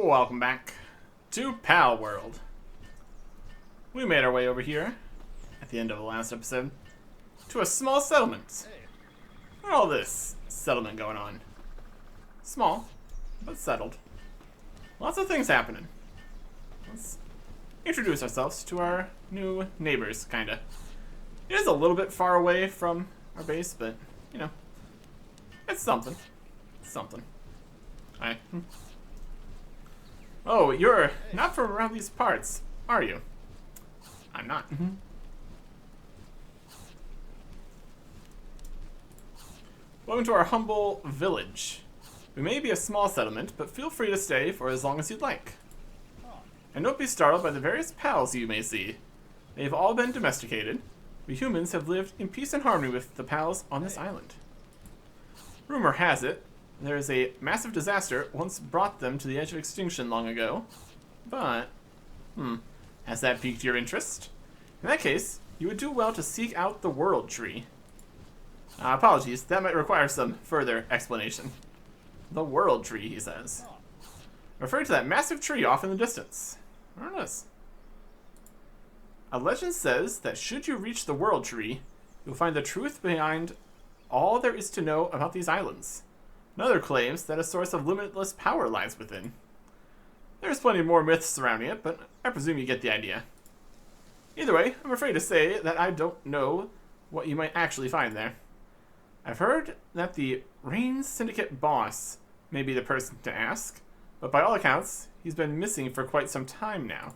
Welcome back to Palworld. We made our way over here, at the end of the last episode, to a small settlement. Look at all this settlement going on. Small, but settled. Lots of things happening. Let's introduce ourselves to our new neighbors, kinda. It is a little bit far away from our base, but, you know, it's something. It's something. Hi. Oh, you're not from around these parts, are you? I'm not. Welcome to our humble village. We may be a small settlement, but feel free to stay for as long as you'd like. And don't be startled by the various pals you may see. They've all been domesticated. We humans have lived in peace and harmony with the pals on this island. Rumor has it, there is a massive disaster once brought them to the edge of extinction long ago. But, has that piqued your interest? In that case, you would do well to seek out the World Tree. Apologies, that might require some further explanation. The World Tree, he says. Referring to that massive tree off in the distance. There it is. A legend says that should you reach the World Tree, you'll find the truth behind all there is to know about these islands. Another claims that a source of limitless power lies within. There's plenty more myths surrounding it, but I presume you get the idea. Either way, I'm afraid to say that I don't know what you might actually find there. I've heard that the Rain Syndicate boss may be the person to ask, but by all accounts, he's been missing for quite some time now.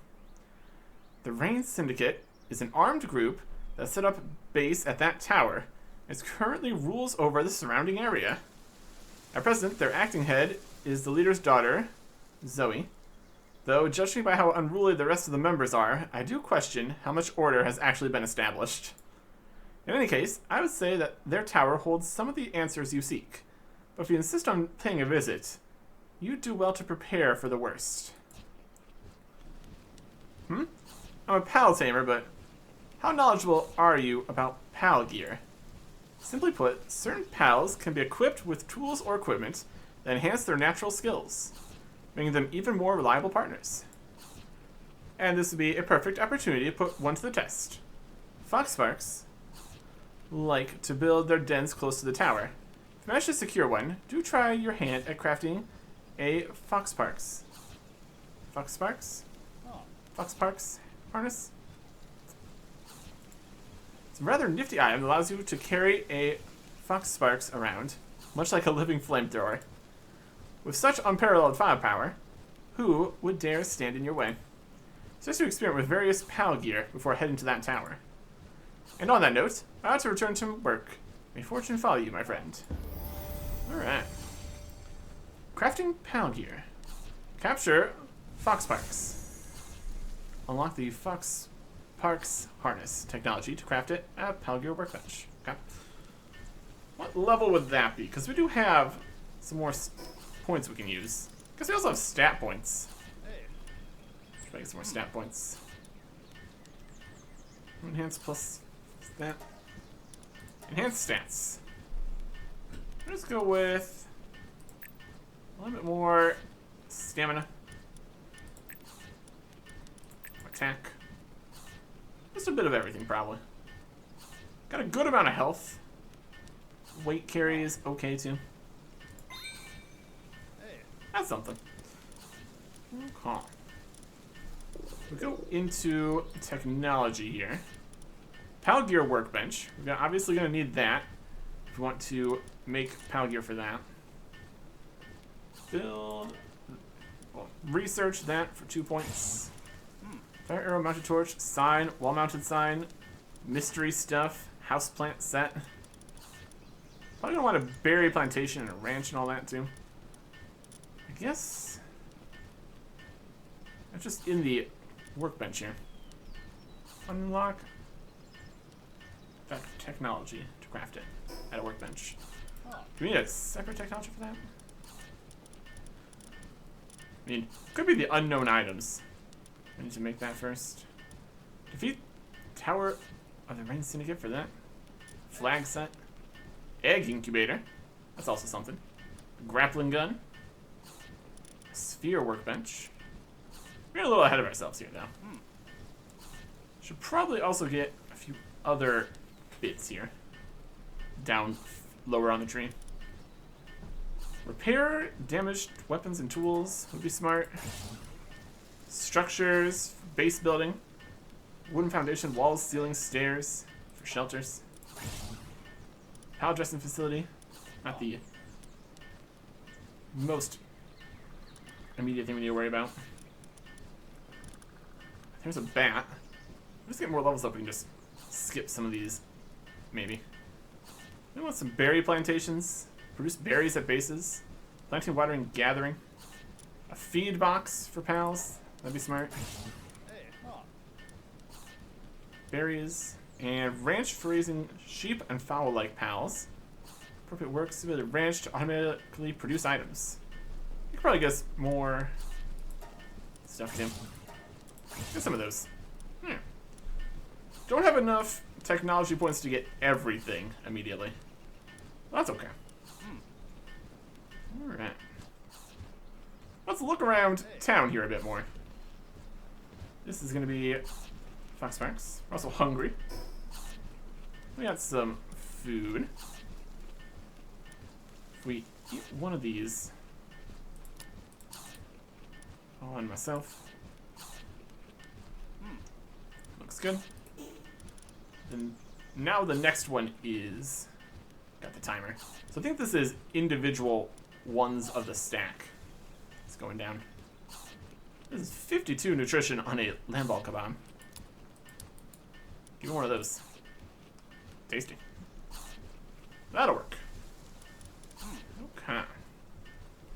The Rain Syndicate is an armed group that set up base at that tower and currently rules over the surrounding area. At present, their acting head is the leader's daughter, Zoe. Though, judging by how unruly the rest of the members are, I do question how much order has actually been established. In any case, I would say that their tower holds some of the answers you seek. But if you insist on paying a visit, you do well to prepare for the worst. I'm a pal tamer, but how knowledgeable are you about pal gear? Simply put, certain pals can be equipped with tools or equipment that enhance their natural skills, making them even more reliable partners. And this would be a perfect opportunity to put one to the test. Foxsparks like to build their dens close to the tower. If you manage to secure one, do try your hand at crafting a Foxsparks harness. It's a rather nifty item that allows you to carry a Foxsparks around, much like a living flamethrower. With such unparalleled firepower, who would dare stand in your way? Suggest you experiment with various PAL gear before heading to that tower. And on that note, I ought to return to work. May fortune follow you, my friend. Alright. Crafting PAL gear. Capture Foxsparks. Unlock the Foxsparks harness technology to craft it at PAL gear workbench. Okay. What level would that be? Because we do have some more points we can use. Because we also have stat points. Try to get some more stat points. Enhance plus stat. Enhance stats. Let's go with a little bit more stamina. Attack. Just a bit of everything, probably. Got a good amount of health. Weight carry is okay, too. That's something. Okay. We go into technology here. PAL gear workbench. We're obviously going to need that if we want to make PAL gear for that. Build. Well, research that for 2 points. Fire arrow mounted torch, sign, wall mounted sign, mystery stuff, houseplant set. Probably gonna want a berry plantation and a ranch and all that too. I guess that's just in the workbench here. Unlock that technology to craft it at a workbench. Do we need a separate technology for that? I mean, could be the unknown items. I need to make that first. Defeat Tower of the Rain Syndicate for that. Flag set. Egg incubator. That's also something. Grappling gun. sphere workbench. We're getting a little ahead of ourselves here, though. Should probably also get a few other bits here. Down lower on the tree. Repair damaged weapons and tools would be smart. Structures, base building. Wooden foundation, walls, ceilings, stairs for shelters. Pallet dressing facility. Not the most immediate thing we need to worry about. There's a bat. Let's get more levels up. We can just skip some of these, maybe. We want some berry plantations. Produce berries at bases. Planting, watering, gathering. A feed box for pals. That'd be smart. Berries. And ranch for raising sheep and fowl like pals. Appropriate works to the ranch to automatically produce items. You could probably guess more stuff too. Get some of those. Don't have enough technology points to get everything immediately. Well, that's okay. Alright. Let's look around town here a bit more. This is going to be Fox Parks. We're also hungry. We got some food. If we eat one of these on myself. Looks good. And now the next one is... Got the timer. So I think this is individual ones of the stack. It's going down. This is 52 nutrition on a lamb ball kebab. Give me one of those. Tasty. That'll work. Okay.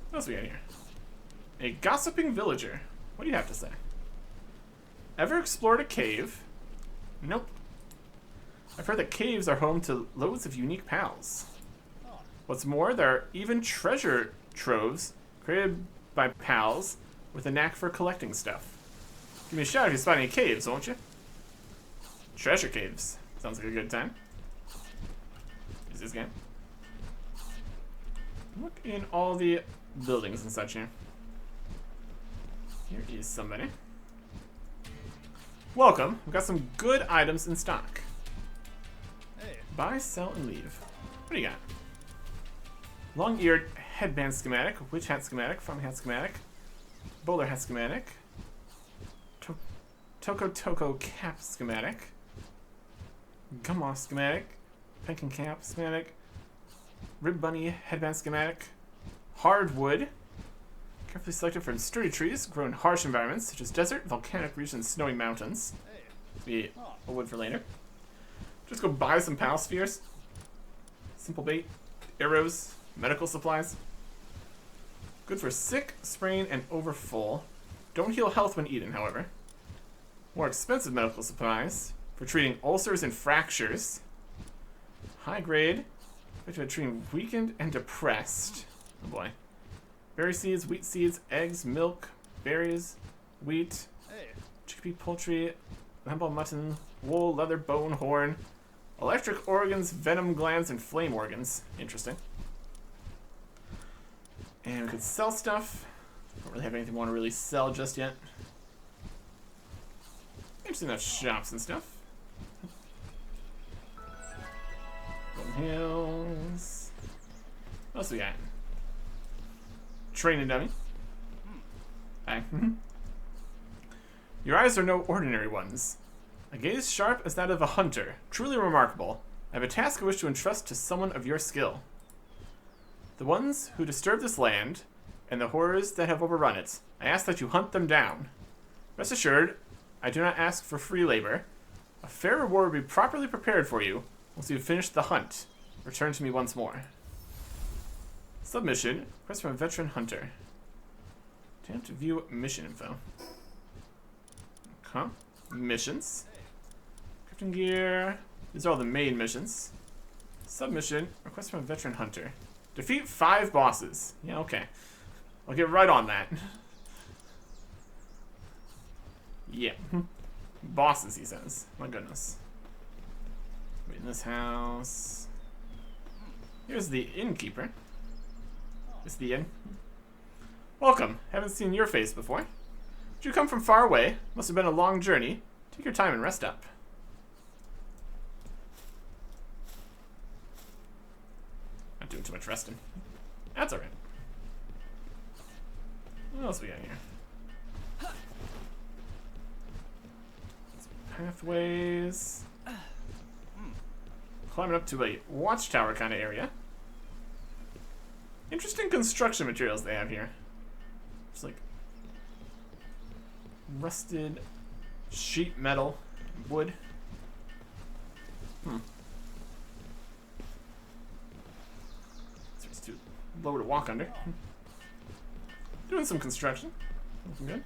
What else we got here? A gossiping villager. What do you have to say? Ever explored a cave? Nope. I've heard that caves are home to loads of unique pals. What's more, there are even treasure troves created by pals with a knack for collecting stuff. Give me a shout if you spot any caves, won't you? Treasure caves. Sounds like a good time. Is this game? Look in all the buildings and such here. Here is somebody. Welcome. We've got some good items in stock. Buy, sell, and leave. What do you got? Long-eared headband schematic, witch hat schematic, farm hat schematic, bowler hat schematic, Toko cap schematic, Gumoff schematic, pumpkin cap schematic, rib bunny headband schematic, hardwood, carefully selected from sturdy trees, grown in harsh environments such as desert, volcanic regions, and snowy mountains. Be a wood for later. Just go buy some pal spheres. Simple bait, arrows, medical supplies. Good for sick, sprain, and overfull. Don't heal health when eaten, however. More expensive medical supplies for treating ulcers and fractures. High grade, effective at treating weakened and depressed. Oh boy. Berry seeds, wheat seeds, eggs, milk, berries, wheat, chickpea, poultry, lamb ball, mutton, wool, leather, bone, horn, electric organs, venom glands, and flame organs. Interesting. And we could sell stuff. Don't really have anything we want to really sell just yet. Interesting enough shops and stuff. Golden Hills. What else we got? Training dummy. Hi. Your eyes are no ordinary ones. A gaze sharp as that of a hunter. Truly remarkable. I have a task I wish to entrust to someone of your skill. The ones who disturb this land, and the horrors that have overrun it, I ask that you hunt them down. Rest assured, I do not ask for free labor. A fair reward will be properly prepared for you once you have finished the hunt. Return to me once more. Submission. Request from a veteran hunter. Attempt to view mission info. Okay. Missions. Crafting gear. These are all the main missions. Submission. Request from a veteran hunter. Defeat 5 bosses. Yeah, okay. I'll get right on that. Yeah. Bosses, he says. My goodness. Wait in this house. Here's the innkeeper. It's the inn. Welcome. Haven't seen your face before. Did you come from far away? Must have been a long journey. Take your time and rest up. Not doing too much resting. That's alright. What else we got here? Some pathways. Climbing up to a watchtower kind of area. Interesting construction materials they have here. Just like rusted sheet metal, wood. So it's too low to walk under. Doing some construction. Looking good.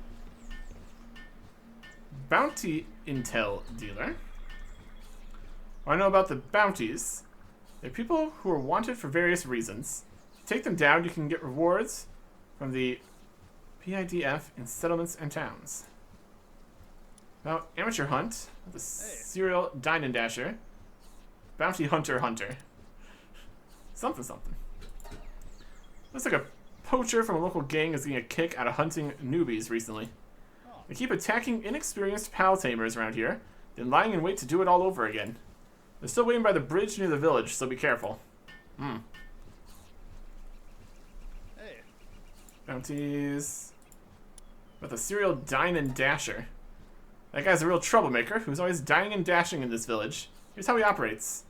Bounty intel dealer. What I know about the bounties, they're people who are wanted for various reasons. If you take them down, you can get rewards from the PIDF in settlements and towns. About amateur hunt, the serial dine and dasher, bounty hunter. Something. Looks like a poacher from a local gang is getting a kick out of hunting newbies recently. They keep attacking inexperienced pal tamers around here, then lying in wait to do it all over again. They're still waiting by the bridge near the village, so be careful. Bounties. With a serial dine and dasher. That guy's a real troublemaker who's always dining and dashing in this village. Here's how he operates.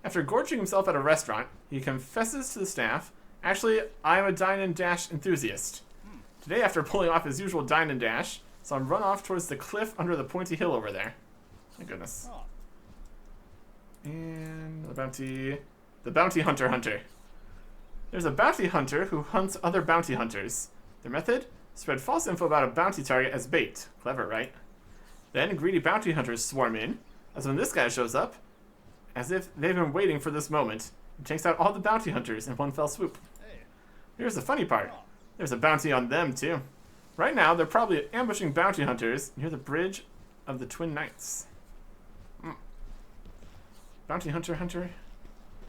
After gorging himself at a restaurant, he confesses to the staff, "Actually, I'm a dine and dash enthusiast. Today, after pulling off his usual dine and dash, saw him run off towards the cliff under the pointy hill over there." My goodness. And the bounty hunter. There's a bounty hunter who hunts other bounty hunters. Their method? Spread false info about a bounty target as bait. Clever, right? Then greedy bounty hunters swarm in. That's when this guy shows up, as if they've been waiting for this moment, and takes out all the bounty hunters in one fell swoop. Here's the funny part. There's a bounty on them, too. Right now, they're probably ambushing bounty hunters near the bridge of the Twin Knights. Bounty hunter.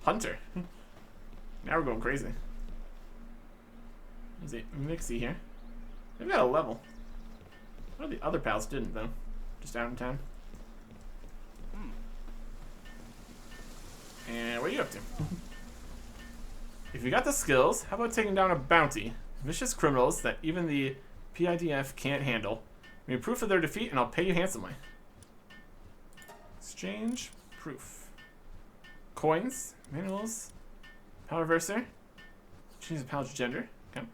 Now we're going crazy. There's a Mixie here. They've got a level. What the other pals didn't, though? Just out in town. And what are you up to? If you got the skills, how about taking down a bounty? Vicious criminals that even the PIDF can't handle. Give me proof of their defeat and I'll pay you handsomely. Exchange proof. Coins, minerals, power verser. Change the pal's gender. Okay.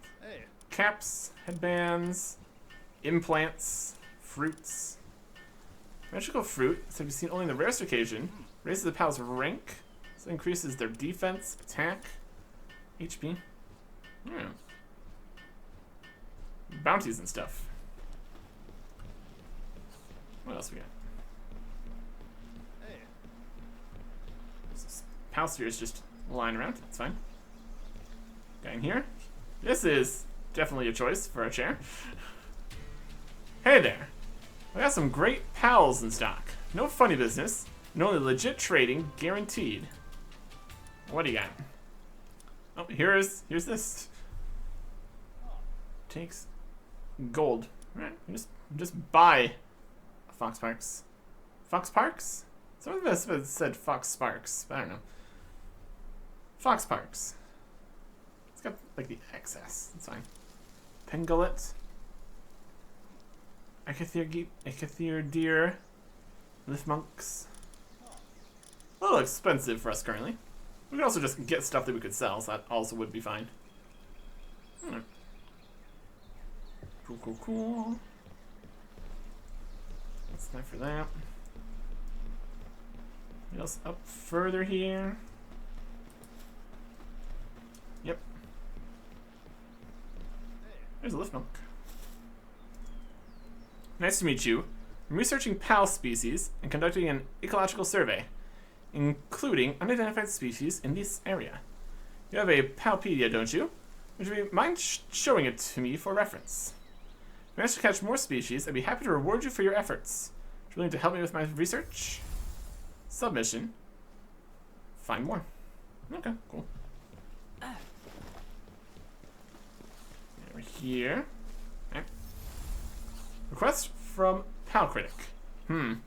Caps, headbands, implants, fruits. Magical fruit, so you've seen only on the rarest occasion. Raises the pal's rank. So increases their defense, attack, HP. Yeah. Bounties and stuff. What else we got? Pal spheres just lying around. That's fine. Guy in here. This is definitely a choice for a chair. Hey there. We got some great pals in stock. No funny business, and only legit trading guaranteed. What do you got? Oh, here's this. Takes gold. Alright, just buy Fox Parks. Fox Parks? Some of us said Fox Sparks, but I don't know. Fox Parks. It's got like the excess. That's fine. Pengullet. Ekathir deer. Lift monks. A little expensive for us currently. We could also just get stuff that we could sell, so that also would be fine. Cool. That's time for that. What else up further here? Yep. There's a lift monk. Nice to meet you. I'm researching PAL species and conducting an ecological survey, including unidentified species in this area. You have a Palpedia, don't you? Would you mind showing it to me for reference? If I manage to catch more species, I'd be happy to reward you for your efforts. Would you willing to help me with my research? Submission. Find more. Okay, cool. Over here. Okay. Request from Pal Critic. I'm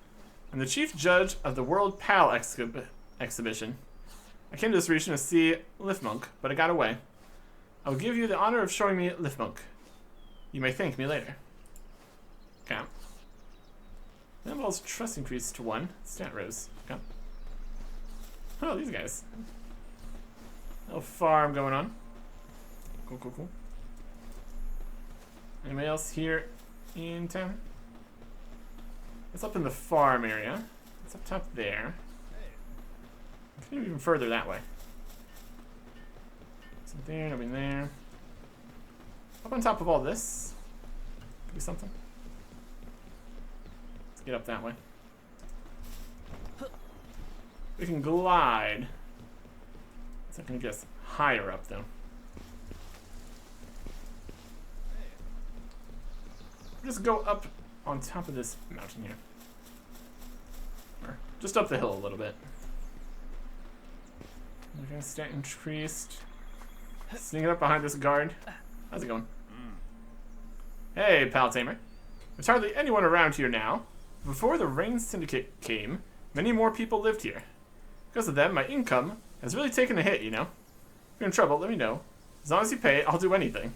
the chief judge of the World Pal Exhibition. I came to this region to see Lifmonk, but I got away. I will give you the honor of showing me Lifmonk. You may thank me later. Okay. Namble's trust increased to 1. Stat rose. Okay. Oh, these guys. Little farm going on. Cool, cool, cool. Anybody else here in town? It's up in the farm area. It's up top there. Continue even further that way. Something there, nobody there. Up on top of all this. Could be something. Let's get up that way. We can glide. It's not gonna get us higher up though. Just go up on top of this mountain here. Or just up the hill a little bit. We're gonna stat increased. Sneaking up behind this guard. How's it going? Hey, Pal Tamer. There's hardly anyone around here now. Before the Rain Syndicate came, many more people lived here. Because of them, my income has really taken a hit, you know? If you're in trouble, let me know. As long as you pay, I'll do anything.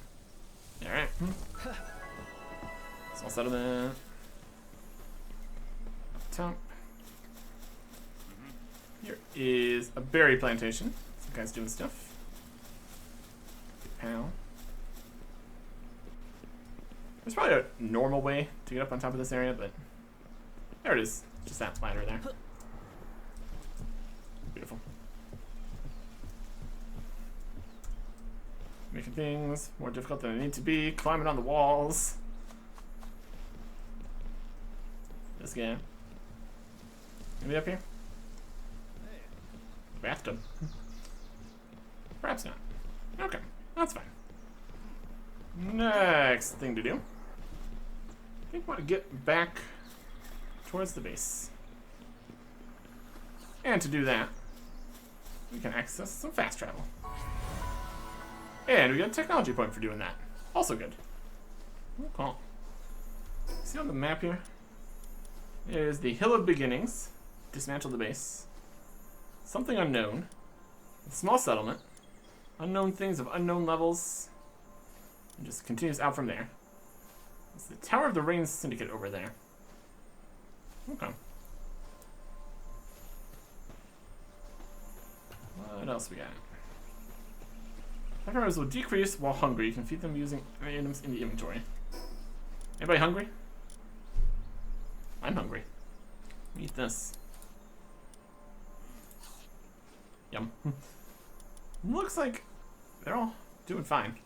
Alright. Small settlement. Up top. Here is a berry plantation. Some guys doing stuff. Pal. There's probably a normal way to get up on top of this area, but there it is. Just that ladder there. Beautiful. Making things more difficult than they need to be. Climbing on the walls. This guy. Maybe up here? Bathtub. Perhaps not. Okay, that's fine. Next thing to do. I think I want to get back towards the base. And to do that, we can access some fast travel. And we get a technology point for doing that. Also good. Cool. See on the map here? There's the Hill of Beginnings. Dismantle the base. Something unknown. A small settlement. Unknown things of unknown levels. And just continues out from there. It's the Tower of the Rain Syndicate over there. Okay. What else we got? Numbers will decrease while hungry. You can feed them using items in the inventory. Anybody hungry? I'm hungry. Eat this. Yum. Looks like they're all doing fine.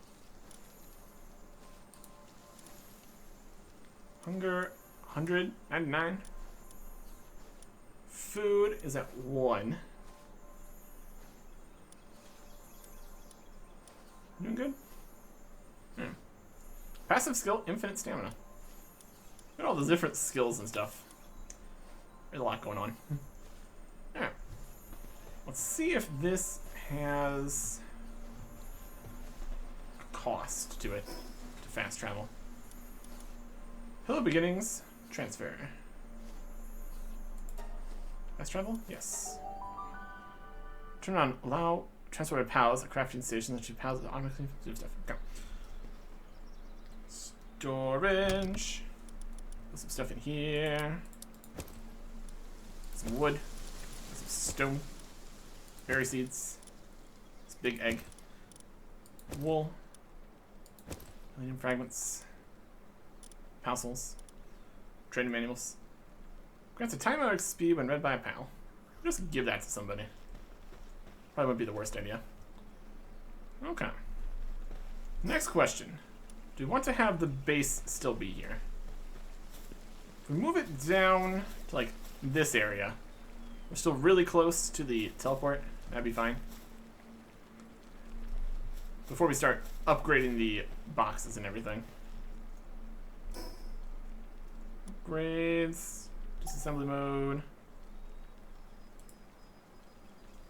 Hunger, 199. Food is at 1. Doing good? Passive skill, infinite stamina. Look at all the different skills and stuff. There's a lot going on. Alright. Let's see if this has a cost to it to fast travel. Hill of Beginnings, transfer. Fast travel? Yes. Turn on allow transfer to pals at crafting stations that should pals automatically do stuff. Go. Storage. Put some stuff in here. Some wood. Some stone. Berry seeds. This big egg. Wool. Alien fragments. Parcels. Training manuals. Grants a timeout XP when read by a pal. Just give that to somebody. Probably wouldn't be the worst idea. Okay. Next question. Do we want to have the base still be here? If we move it down to like this area, we're still really close to the teleport. That'd be fine. Before we start upgrading the boxes and everything. Upgrades. Disassembly mode.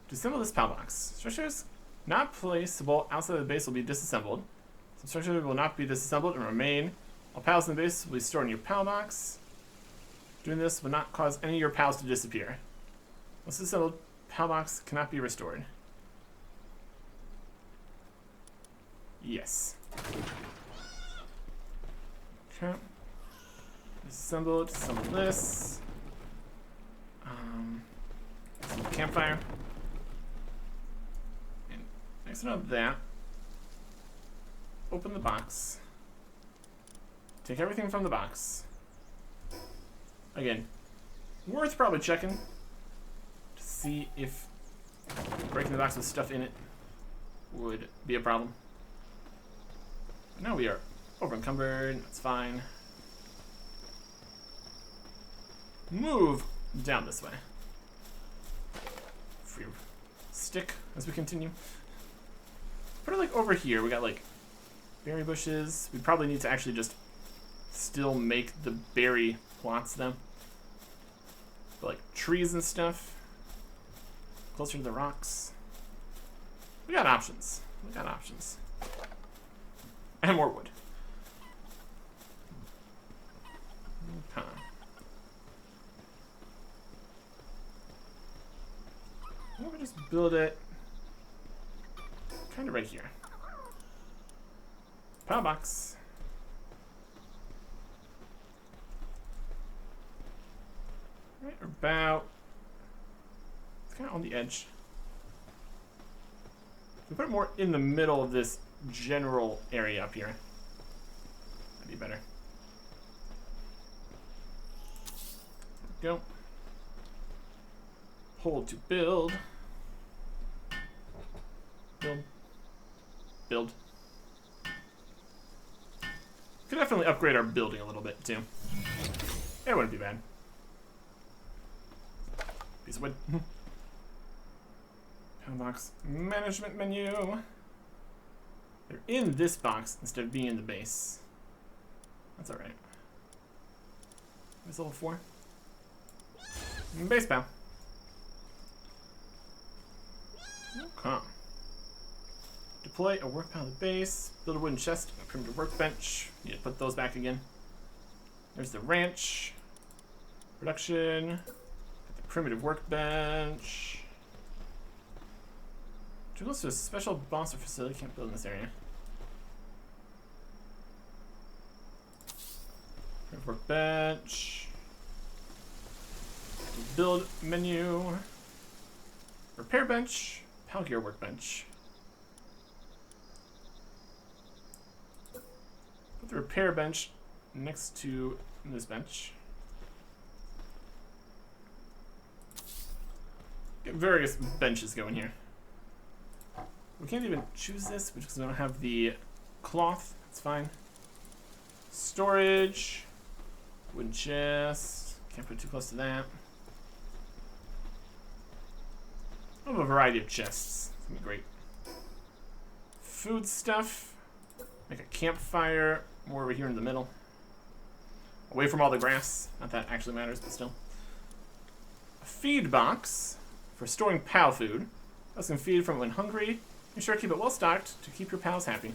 To assemble this PAL box, structures not placeable outside of the base will be disassembled. Construction will not be disassembled and remain. All pals in the base will be stored in your pal box. Doing this will not cause any of your pals to disappear. Once disassembled, pal box cannot be restored. Yes. Okay. Disassembled. Disassemble this. Some campfire. And next to that, open the box. Take everything from the box. Again, worth probably checking to see if breaking the box with stuff in it would be a problem. But now we are over encumbered. That's fine. Move down this way. Free stick as we continue. Put it like over here. We got like berry bushes. We probably need to actually just still make the berry plots though. But like trees and stuff. Closer to the rocks. We got options. We got options. And more wood. Okay. Why don't we just build it kind of right here. Power box. Right about. It's kind of on the edge. If we put it more in the middle of this general area up here, that'd be better. There we go. Hold to build. Build. Build. Could definitely upgrade our building a little bit too. It wouldn't be bad. Piece of wood. Box management menu. They're in this box instead of being in the base. That's alright. What's level 4? Base pal. Okay. Deploy a work pal to the base. Build a wooden chest, a primitive workbench. Need to put those back again. There's the ranch. Production. Got the primitive workbench. Too close to a special boss or facility. Can't build in this area. Primitive workbench. Build menu. Repair bench. Pal gear workbench. Put the repair bench next to this bench. Get various benches going here. We can't even choose this because we don't have the cloth. That's fine. Storage. Wooden chest. Can't put too close to that. I have a variety of chests. It's gonna be great. Food stuff. Make a campfire more over here in the middle. Away from all the grass. Not that actually matters, but still. A feed box for storing pal food. Those can feed from when hungry. Be sure to keep it well stocked to keep your pals happy.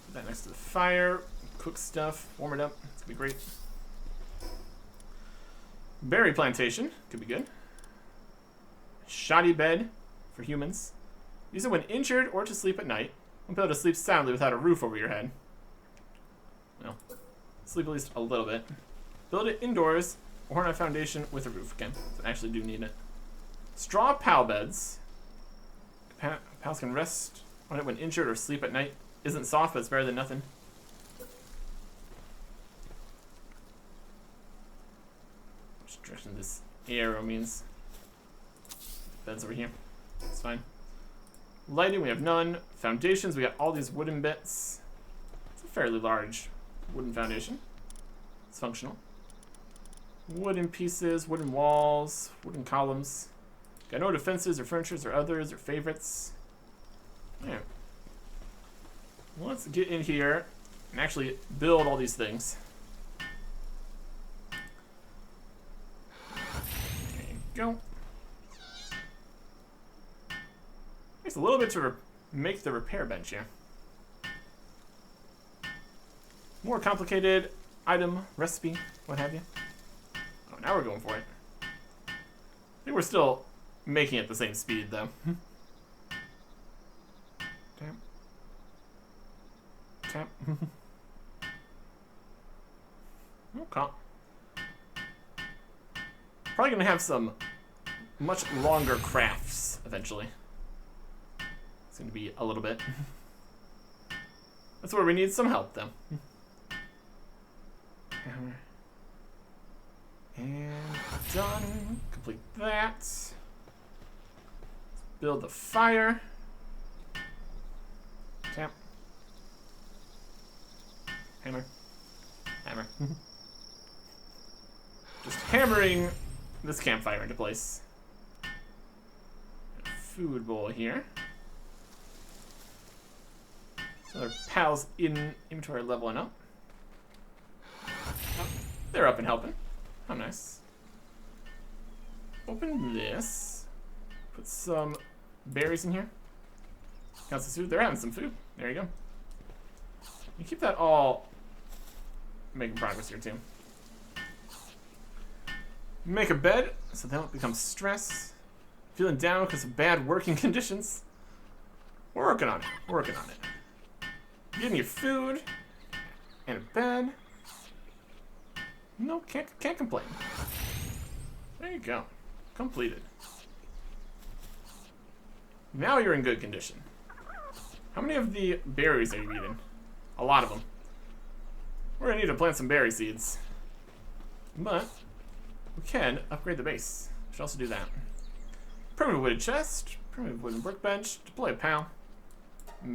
Put that next to the fire. Cook stuff. Warm it up. It's gonna be great. Berry plantation. Could be good. Shoddy bed for humans. Use it when injured or to sleep at night. Won't be able to sleep soundly without a roof over your head. Well, sleep at least a little bit. Build it indoors or on a foundation with a roof again. So I actually do need it. Straw pal beds. Pals can rest on it when injured or sleep at night. Isn't soft, but it's better than nothing. Which direction this arrow means. Beds over here. It's fine. Lighting, we have none. Foundations, we got all these wooden bits. It's a fairly large wooden foundation. It's functional. Wooden pieces, wooden walls, wooden columns. Got no defenses or furnitures or others or favorites. Yeah. Let's get in here and actually build all these things. There you go. Takes a little bit to make the repair bench here. More complicated item, recipe, what have you. Oh, now we're going for it. I think we're still making it the same speed, though. Tap. Tap. Okay. Probably gonna have some much longer crafts eventually. It's gonna be a little bit. That's where we need some help, though. Hammer. And done. Complete that. Build the fire. Tap. Hammer. Hammer. Just hammering this campfire into place. Food bowl here. So our pals in inventory leveling up. Oh, they're up and helping. How nice. Open this. Put some berries in here. Got some food. They're having some food. There you go. You keep that all making progress here too. Make a bed so they don't become stress. Feeling down because of bad working conditions. We're working on it. We're working on it. Getting your food and a bed. No, can't complain. There you go. Completed. Now you're in good condition. How many of the berries are you eating? A lot of them. We're gonna need to plant some berry seeds. But we can upgrade the base. We should also do that. Primitive wooden chest, primitive wooden workbench, deploy a pal.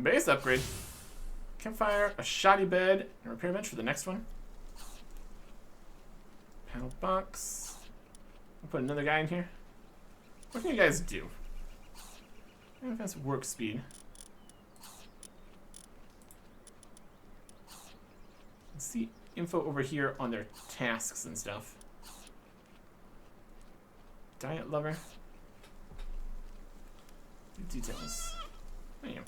Base upgrade. Campfire, a shoddy bed, and a repair bench for the next one. Panel box. We'll put another guy in here. What can you guys do? Advanced work speed. Let's see info over here on their tasks and stuff. Diet lover. Details. There you go.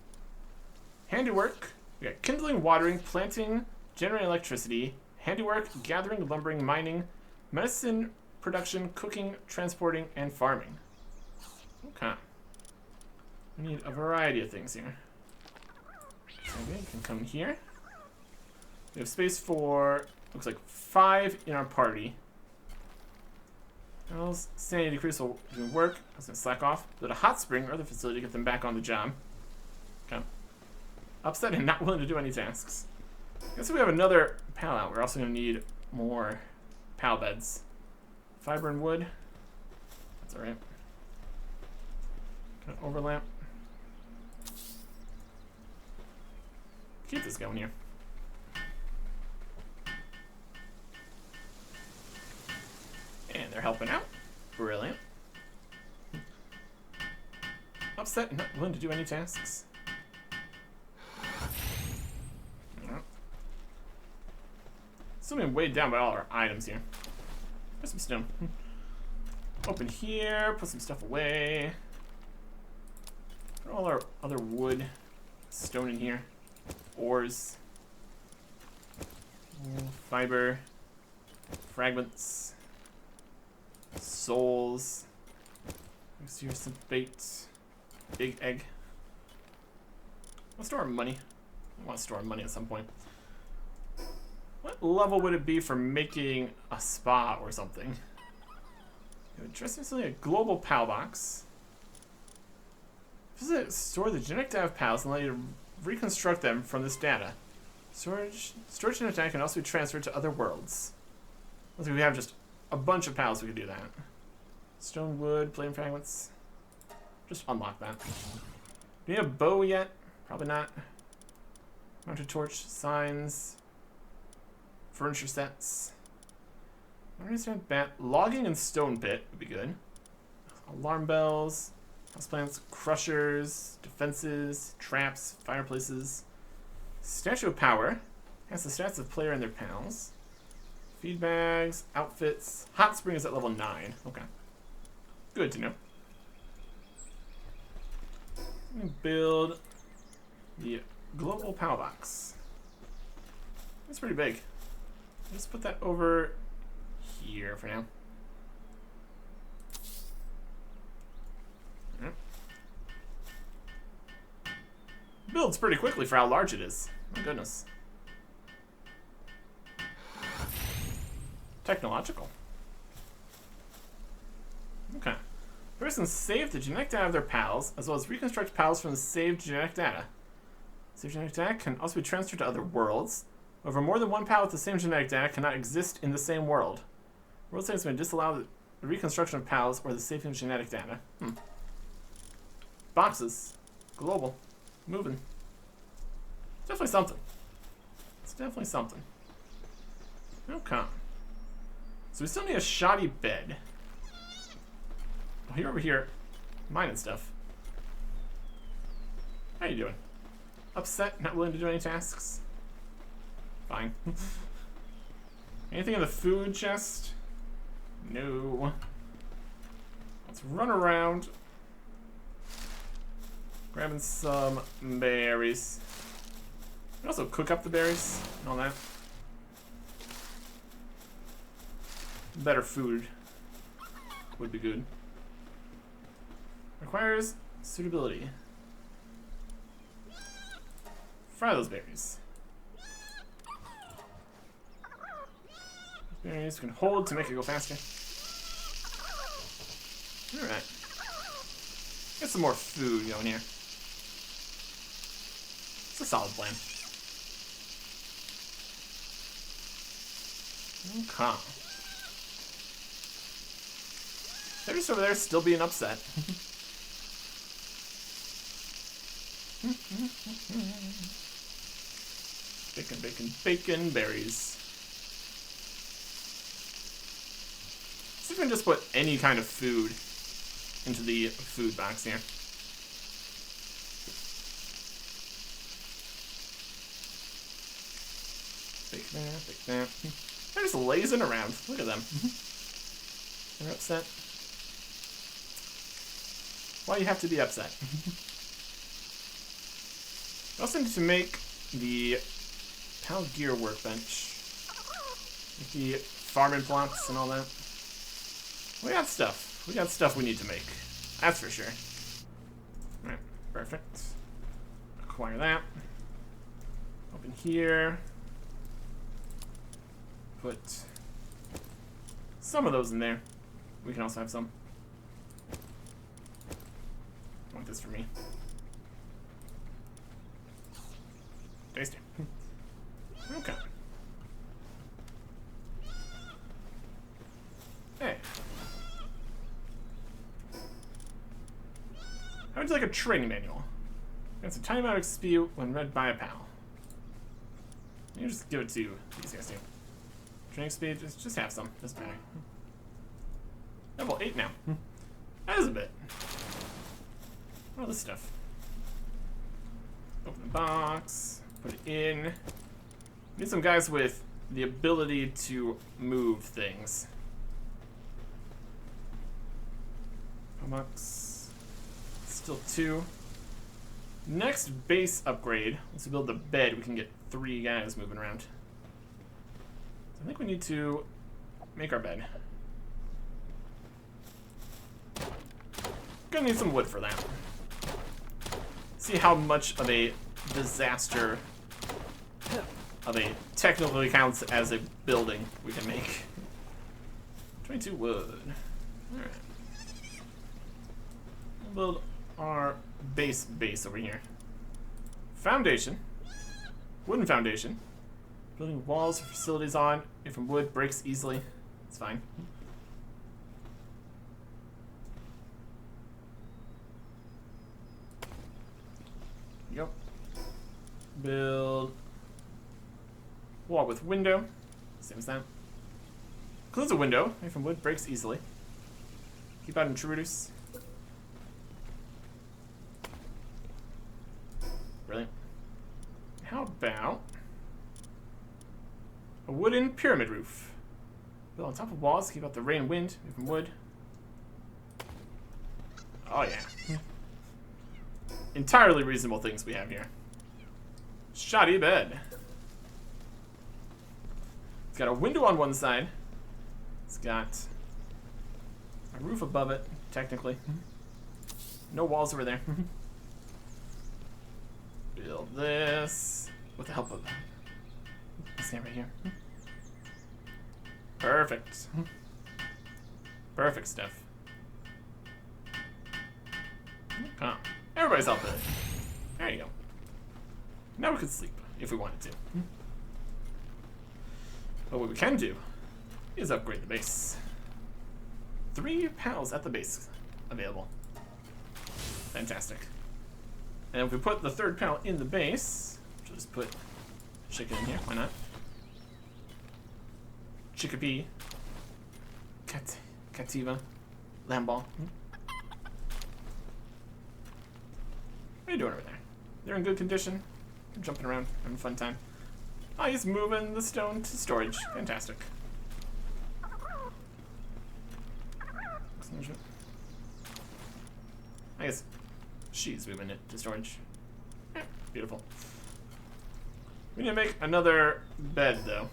Handiwork. We got kindling, watering, planting, generating electricity, handiwork, gathering, lumbering, mining, medicine, production, cooking, transporting, and farming. Okay. We need a variety of things here. Okay, you can come here. We have space for, looks like 5 in our party. Else, sanity decrease will work. I was gonna slack off. Build a hot spring or other facility to get them back on the job. Okay. Upset and not willing to do any tasks. Guess we have another pal out. We're also gonna need more pal beds. Fiber and wood. That's alright. Gonna overlap. Keep this going here. And they're helping out. Brilliant. Upset and not willing to do any tasks. Still being weighed down by all our items here. There's some stone. Open here, put some stuff away. Put all our other wood, stone in here. Ores. Fiber. Fragments. Souls. Here's some bait. Big egg. Let's store our money. I want to store our money at some point. What level would it be for making a spa or something? Interestingly, a global PAL box. Visit store the genetic data of PALs and allow you to reconstruct them from this data. Storage genetic data can also be transferred to other worlds. Looks like we have just a bunch of PALs we could do that. Stone, wood, flame fragments. Just unlock that. Do you need a bow yet? Probably not. Mounted torch, signs. Furniture sets. Bat. Logging and stone pit would be good. Alarm bells. Houseplants, crushers, defenses, traps, fireplaces. Statue of power. Has the stats of player and their pals. Feed bags, outfits. Hot spring is at level 9. Okay. Good to know. Let me build the global PAL box. That's pretty big. Let's put that over here for now. Yep. Builds pretty quickly for how large it is. My goodness. Technological. Okay. Persons save the genetic data of their pals, as well as reconstruct pals from the saved genetic data. Saved genetic data can also be transferred to other worlds. However, more than one pal with the same genetic data cannot exist in the same world. World settings may disallow the reconstruction of pals or the saving of genetic data. Boxes. Global. Moving. Definitely something. It's definitely something. Okay. So we still need a shoddy bed. Oh, you're over here mining stuff. How you doing? Upset? Not willing to do any tasks? Fine. Anything in the food chest? No. Let's run around. Grabbing some berries. We can also cook up the berries and all that. Better food would be good. Requires suitability. Fry those berries. Berries can hold to make it go faster. Alright. Get some more food going here. It's a solid plan. Okay. They're just over there still being upset. Bacon, bacon, bacon, berries. Let's see if we can just put any kind of food into the food box here. Bake that, bake that. They're just lazing around. Look at them. They're upset. Why do you have to be upset? We also need to make the Pal Gear workbench. With the farming plots and all that. We got stuff. We got stuff we need to make. That's for sure. Alright, perfect. Acquire that. Open here. Put some of those in there. We can also have some. I want this for me. Tasty. Okay. Hey. How would you like a training manual? It's a tiny amount of XP when read by a pal. You just give it to these guys too. Training speed, just have some. Doesn't matter. Level 8 now. That is a bit. What all this stuff? Open the box. Put it in. Need some guys with the ability to move things. Box. Still 2. Next base upgrade. Once we build the bed, we can get 3 guys moving around. So I think we need to make our bed. Gonna need some wood for that. See how much of a disaster of a technically counts as a building we can make. 22 wood. Alright. We'll build our base over here. Foundation. Wooden foundation. Building walls or facilities on. Made from wood, breaks easily. It's fine. Yep. Build wall with window. Same as that. Close a window. Made from wood, breaks easily. Keep out intruders. Brilliant. How about a wooden pyramid roof? Built on top of walls, keep out the rain and wind. Made from wood. Oh yeah. Entirely reasonable things we have here. Shoddy bed. It's got a window on one side. It's got a roof above it, technically. No walls over there. Build this with the help of stand right here. Perfect. Perfect stuff. Huh. Everybody's helping it. There you go. Now we can sleep if we wanted to. But what we can do is upgrade the base. 3 pals at the base available. Fantastic. And if we put the 3rd pal in the base, we'll just put chicken in here. Why not? Chickapee. Cativa. Lamball. What are you doing over there? They're in good condition. They're jumping around, having a fun time. Oh, he's moving the stone to storage. Fantastic. I guess she's moving it to storage. Yeah, beautiful. We need to make another bed, though.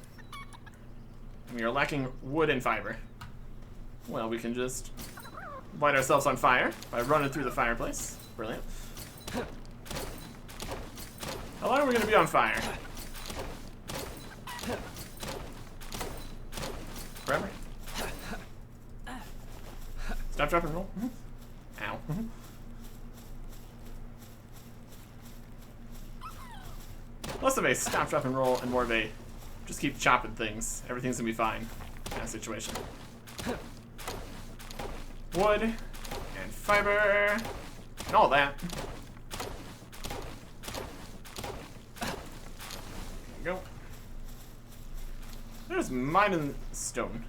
We are lacking wood and fiber. Well, we can just light ourselves on fire by running through the fireplace. Brilliant. How long are we going to be on fire? Forever? Stop, drop, and roll. Ow. Less of a stop, drop, and roll, and more of a just keep chopping things. Everything's gonna be fine kind of situation. Wood and fiber and all that. There we go. There's mining stone.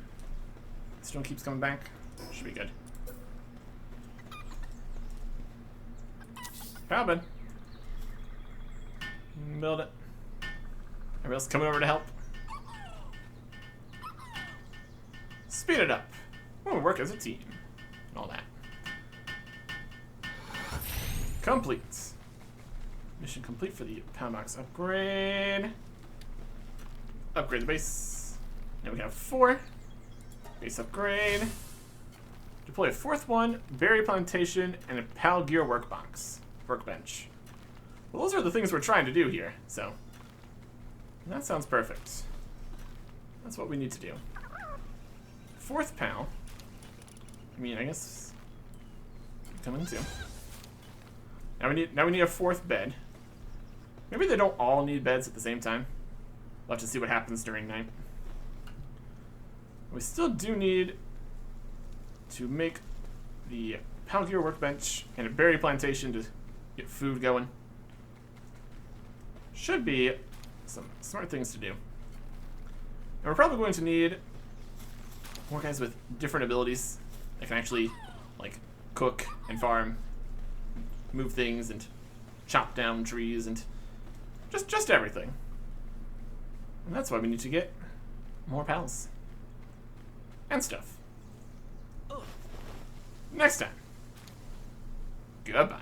Stone keeps coming back. Should be good. Cabin. Build it. Everybody else coming over to help. Speed it up. We'll work as a team. And all that. Complete. Mission complete for the pound box upgrade. Upgrade the base. Now we have 4. Base upgrade. Deploy a 4th one, berry plantation, and a pal gear workbench. Well, those are the things we're trying to do here, so that sounds perfect. That's what we need to do. 4th pal. I mean, I guess come in too. Now we need a 4th bed. Maybe they don't all need beds at the same time. We'll have to see what happens during night. We still do need to make the pal gear workbench and a berry plantation to get food going. Should be some smart things to do. And we're probably going to need more guys with different abilities that can actually, like, cook and farm, move things, and chop down trees, and just everything. And that's why we need to get more pals. And stuff. Next time. Goodbye.